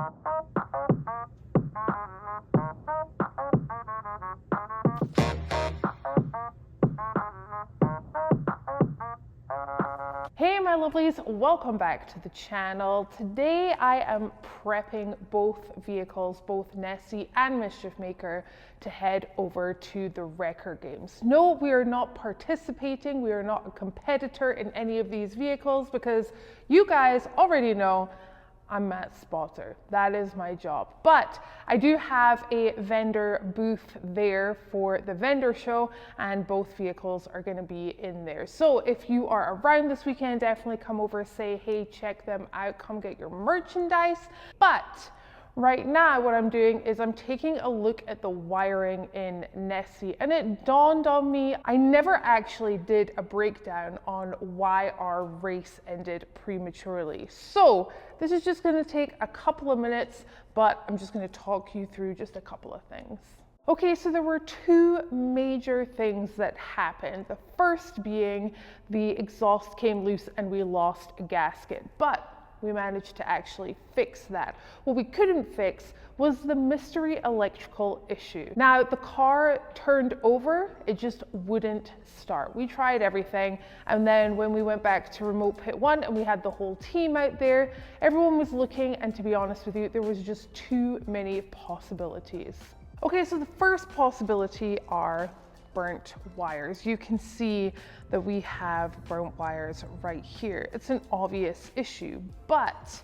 Hey my lovelies, welcome back to the channel. Today I am prepping both vehicles, both Nessie and Mischief Maker, to head over to the Wrecker Games. No, we are not participating, we are not a competitor in any of these vehicles because you guys already know I'm Matt's spotter. That is my job. But I do have a vendor booth there for the vendor show, and both vehicles are going to be in there. So if you are around this weekend, definitely come over, say, hey, check them out, come get your merchandise. But right now, what I'm doing is I'm taking a look at the wiring in Nessie, and it dawned on me, I never actually did a breakdown on why our race ended prematurely. So this is just going to take a couple of minutes, but I'm just going to talk you through just a couple of things. Okay, so there were two major things that happened. The first being the exhaust came loose and we lost a gasket, but we managed to actually fix that. What we couldn't fix was the mystery electrical issue. Now, the car turned over, it just wouldn't start. We tried everything, and then when we went back to remote pit 1 and we had the whole team out there, everyone was looking, and to be honest with you, there was just too many possibilities. Okay, so the first possibility are burnt wires. You can see that we have burnt wires right here. It's an obvious issue, but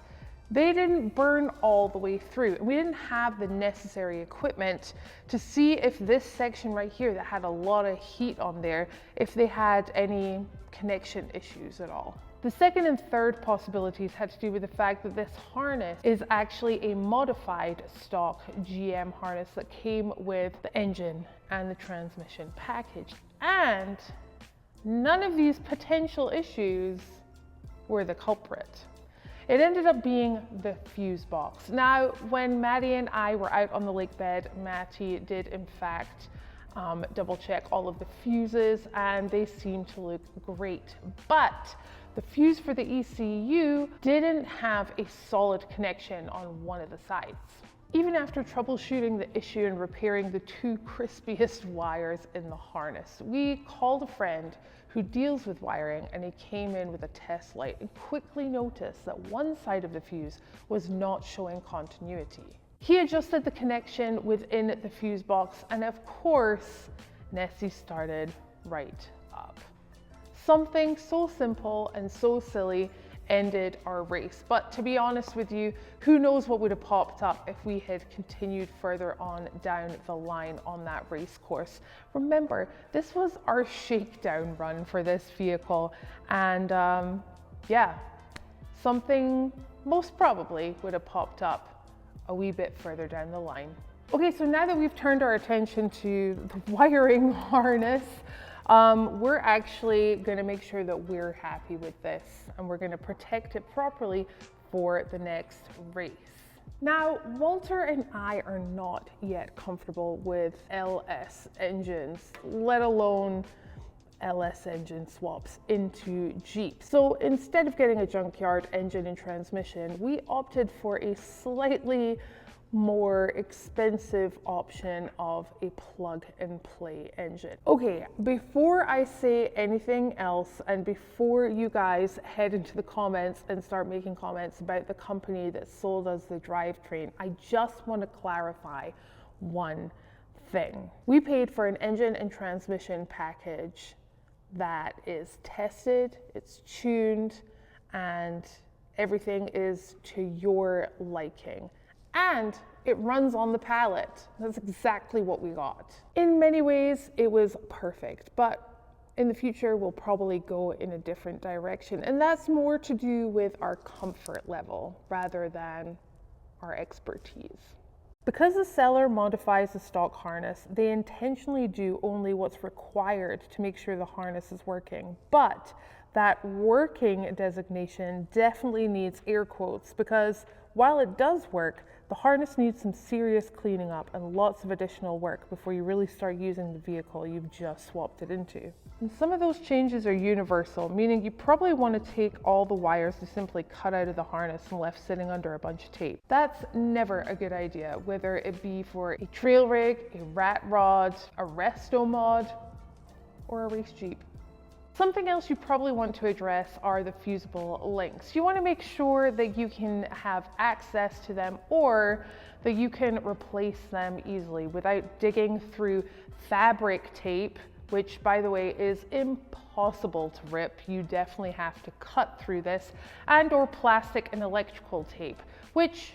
they didn't burn all the way through. We didn't have the necessary equipment to see if this section right here that had a lot of heat on there, if they had any connection issues at all. The second and third possibilities had to do with the fact that this harness is actually a modified stock GM harness that came with the engine and the transmission package. And none of these potential issues were the culprit. It ended up being the fuse box. Now, when Maddie and I were out on the lake bed, Matty did in fact double check all of the fuses, and they seem to look great. But the fuse for the ECU didn't have a solid connection on one of the sides. Even after troubleshooting the issue and repairing the two crispiest wires in the harness, we called a friend who deals with wiring, and he came in with a test light and quickly noticed that one side of the fuse was not showing continuity. He adjusted the connection within the fuse box, and of course, Nessie started right up. Something so simple and so silly ended our race. But to be honest with you, who knows what would have popped up if we had continued further on down the line on that race course. Remember, this was our shakedown run for this vehicle, and yeah, something most probably would have popped up a wee bit further down the line. Okay, so now that we've turned our attention to the wiring harness, we're actually going to make sure that we're happy with this, and we're going to protect it properly for the next race. Now, Walter and I are not yet comfortable with LS engines, let alone LS engine swaps into Jeep. So instead of getting a junkyard engine and transmission, we opted for a slightly more expensive option of a plug and play engine. Okay, before I say anything else, and before you guys head into the comments and start making comments about the company that sold us the drivetrain, I just want to clarify one thing. We paid for an engine and transmission package that is tested, it's tuned, and everything is to your liking. And it runs on the pallet. That's exactly what we got. In many ways, it was perfect, but in the future, we'll probably go in a different direction. And that's more to do with our comfort level rather than our expertise. Because the seller modifies the stock harness, they intentionally do only what's required to make sure the harness is working. But that working designation definitely needs air quotes, because while it does work, the harness needs some serious cleaning up and lots of additional work before you really start using the vehicle you've just swapped it into. And some of those changes are universal, meaning you probably want to take all the wires to simply cut out of the harness and left sitting under a bunch of tape. That's never a good idea, whether it be for a trail rig, a rat rod, a resto mod, or a race Jeep. Something else you probably want to address are the fusible links. You want to make sure that you can have access to them, or that you can replace them easily without digging through fabric tape, which by the way is impossible to rip. You definitely have to cut through this, and or plastic and electrical tape, which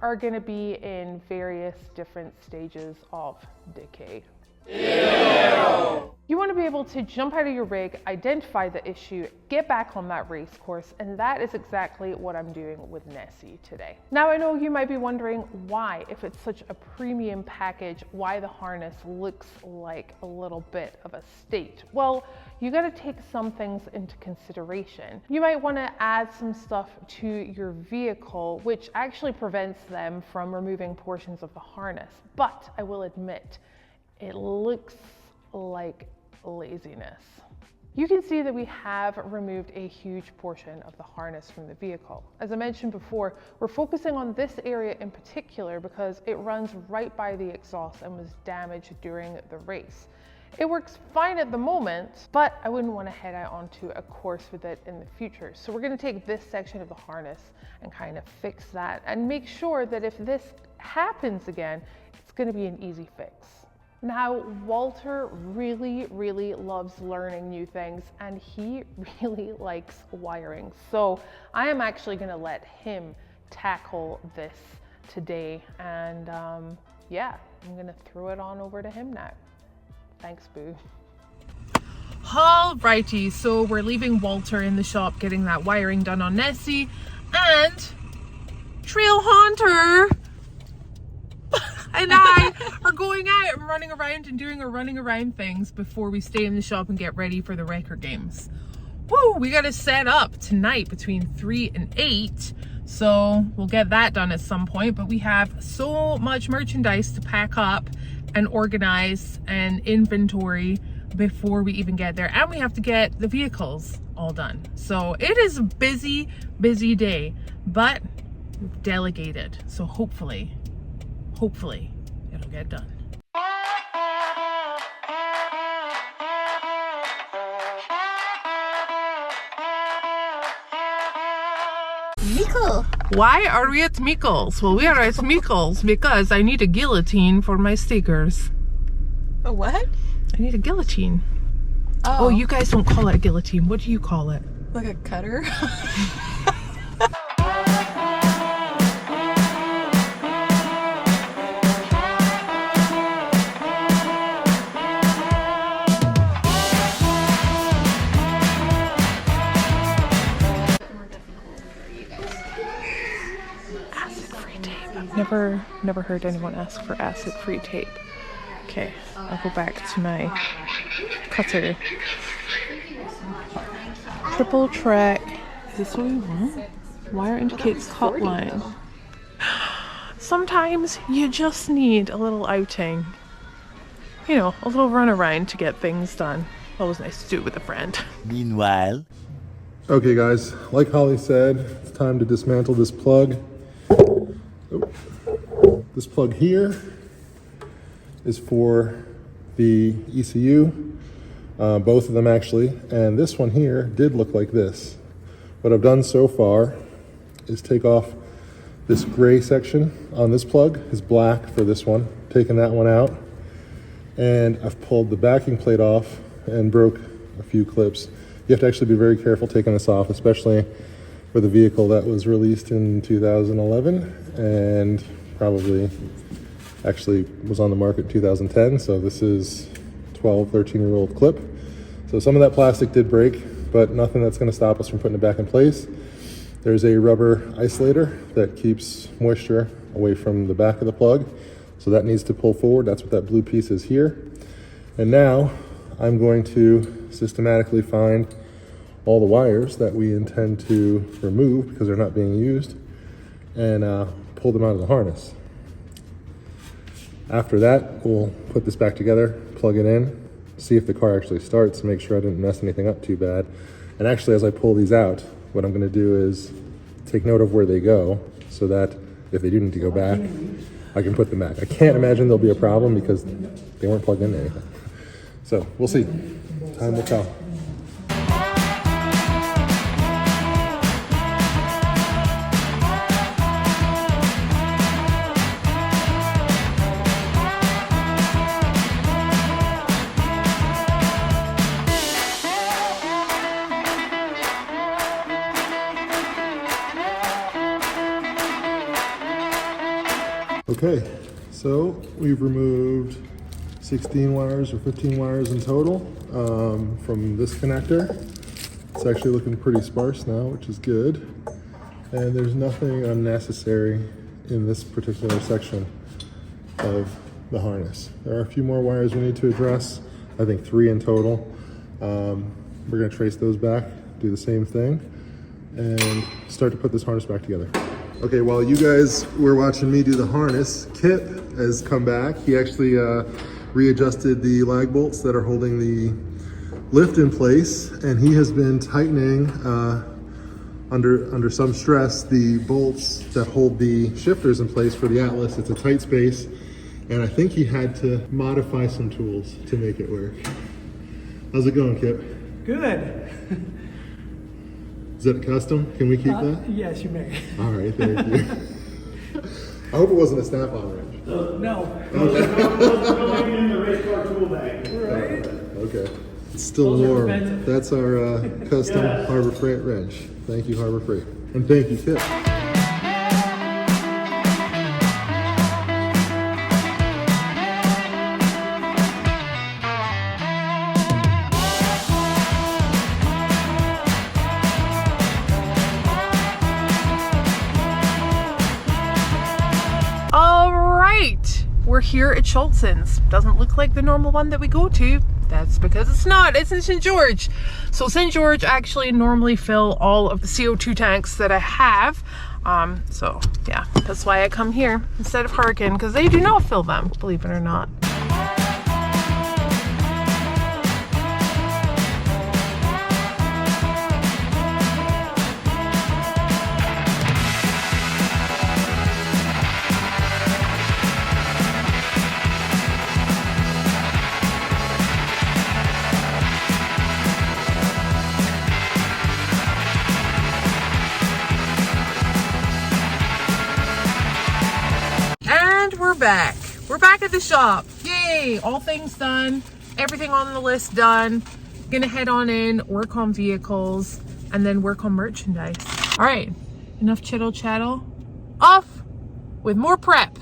are going to be in various different stages of decay. Ew. You want to be able to jump out of your rig, identify the issue, get back on that race course, and that is exactly what I'm doing with Nessie today. Now I know you might be wondering why, if it's such a premium package, why the harness looks like a little bit of a state. Well, you got to take some things into consideration. You might want to add some stuff to your vehicle, which actually prevents them from removing portions of the harness. But I will admit, it looks like laziness. You can see that we have removed a huge portion of the harness from the vehicle. As I mentioned before, we're focusing on this area in particular because it runs right by the exhaust and was damaged during the race. It works fine at the moment, but I wouldn't want to head out onto a course with it in the future. So we're going to take this section of the harness and kind of fix that and make sure that if this happens again, it's going to be an easy fix. Now, Walter really loves learning new things, and he really likes wiring. So I am actually going to let him tackle this today. And yeah, I'm going to throw it on over to him now. Thanks, Boo. Alrighty, so we're leaving Walter in the shop getting that wiring done on Nessie, and Trail Haunter and I are going out and running around and doing our running around things before we stay in the shop and get ready for the record games. Woo, we got to set up tonight between 3 and 8. So we'll get that done at some point, but we have so much merchandise to pack up and organize and inventory before we even get there. And we have to get the vehicles all done. So it is a busy day, but we've delegated. So hopefully it'll get done. Mickle. Why are we at Mickle's? Well, we are at Mickle's because I need a guillotine for my stickers. A what? I need a guillotine. Oh, you guys don't call it a guillotine. What do you call it? Like a cutter? Acid-free tape. I've never heard anyone ask for acid-free tape. Okay, I'll go back to my cutter. Triple track. Is this what we want? Wire indicates cut line. Sometimes you just need a little outing. You know, a little run around to get things done. Always nice to do it with a friend. Meanwhile. Okay guys, like Holly said, it's time to dismantle this plug. This plug here is for the ECU, both of them actually, and this one here did look like this. What I've done so far is take off this gray section on this plug, is black for this one, taken that one out, and I've pulled the backing plate off and broke a few clips. You have to actually be very careful taking this off, especially with a vehicle that was released in 2011 and probably actually was on the market in 2010. So this is 12, 13-year-old clip. So some of that plastic did break, but nothing that's going to stop us from putting it back in place. There's a rubber isolator that keeps moisture away from the back of the plug. So that needs to pull forward. That's what that blue piece is here. And now I'm going to systematically find all the wires that we intend to remove because they're not being used, and pull them out of the harness. After that, we'll put this back together, plug it in, see if the car actually starts, make sure I didn't mess anything up too bad. And actually, as I pull these out, what I'm gonna do is take note of where they go so that if they do need to go back, I can put them back. I can't imagine there'll be a problem because they weren't plugged into anything. So we'll see. Time will tell. Okay, so we've removed 16 wires or 15 wires in total from this connector. It's actually looking pretty sparse now, which is good. And there's nothing unnecessary in this particular section of the harness. There are a few more wires we need to address, I think 3 in total. We're gonna trace those back, do the same thing, and start to put this harness back together. Okay, while you guys were watching me do the harness, Kip has come back. He actually readjusted the lag bolts that are holding the lift in place, and he has been tightening under some stress the bolts that hold the shifters in place for the Atlas. It's a tight space, and I think he had to modify some tools to make it work. How's it going, Kip? Good. Is that custom? Can we keep that? Yes, you may. All right, thank you. I hope it wasn't a snap-on wrench. No. Going in the race car tool bag. Right? Okay. It's still Those are warm. expensive. That's our custom Harbor Freight wrench. Thank you, Harbor Freight. And thank you, Kip. We're here at Schultz's. Doesn't look like the normal one that we go to. That's because it's not. It's in St. George. So St. George actually normally fill all of the CO2 tanks that I have. So yeah, that's why I come here instead of Harkin, because they do not fill them, believe it or not. We're back at the shop. Yay! All things done. Everything on the list done. Gonna head on in, work on vehicles, and then work on merchandise. All right, enough chittle chattle. Off with more prep.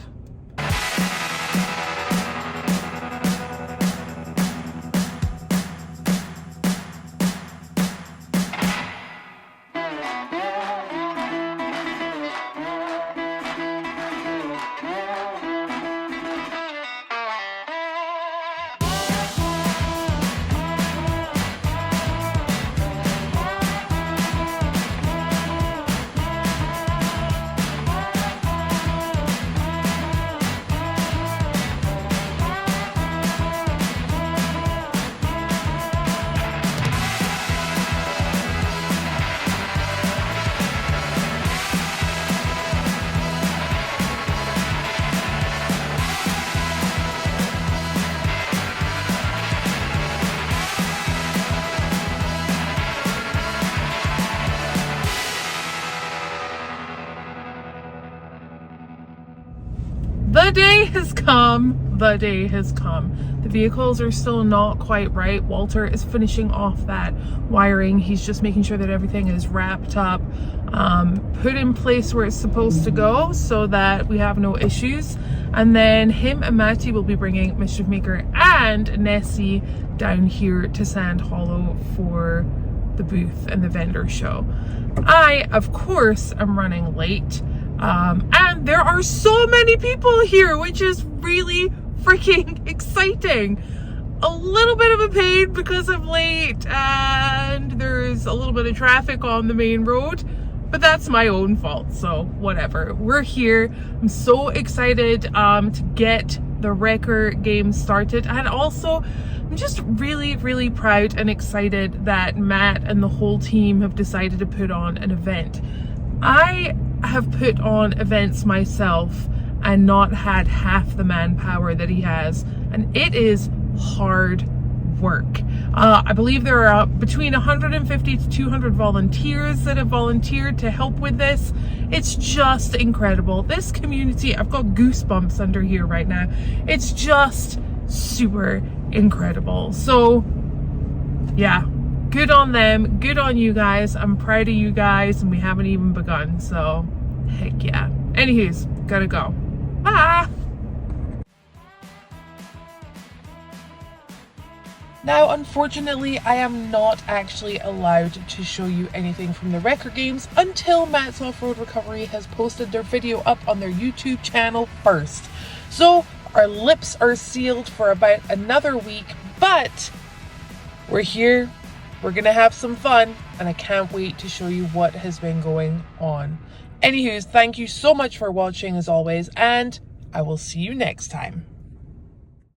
The day has come. The day has come. The vehicles are still not quite right. Walter is finishing off that wiring. He's just making sure that everything is wrapped up, put in place where it's supposed to go so that we have no issues. And then him and Matty will be bringing Mischief Maker and Nessie down here to Sand Hollow for the booth and the vendor show. I, of course, am running late. And there are so many people here, which is really freaking exciting. a little bit of a pain because I'm late and there's a little bit of traffic on the main road, but that's my own fault, so whatever. We're here. I'm so excited to get the Wrecker game started, and also I'm just really proud and excited that Matt and the whole team have decided to put on an event. I have put on events myself and not had half the manpower that he has, and it is hard work. I believe there are between 150 to 200 volunteers that have volunteered to help with this. It's just incredible. This community, I've got goosebumps under here right now. It's just super incredible. So yeah, good on them, good on you guys. I'm proud of you guys, and we haven't even begun, so heck yeah. Anywho's, gotta go. Bye! Now, unfortunately, I am not actually allowed to show you anything from the Wrecker games until Matt's Off-Road Recovery has posted their video up on their YouTube channel first. So, our lips are sealed for about another week, but we're here, we're gonna have some fun, and I can't wait to show you what has been going on. Anywho, thank you so much for watching as always, and I will see you next time.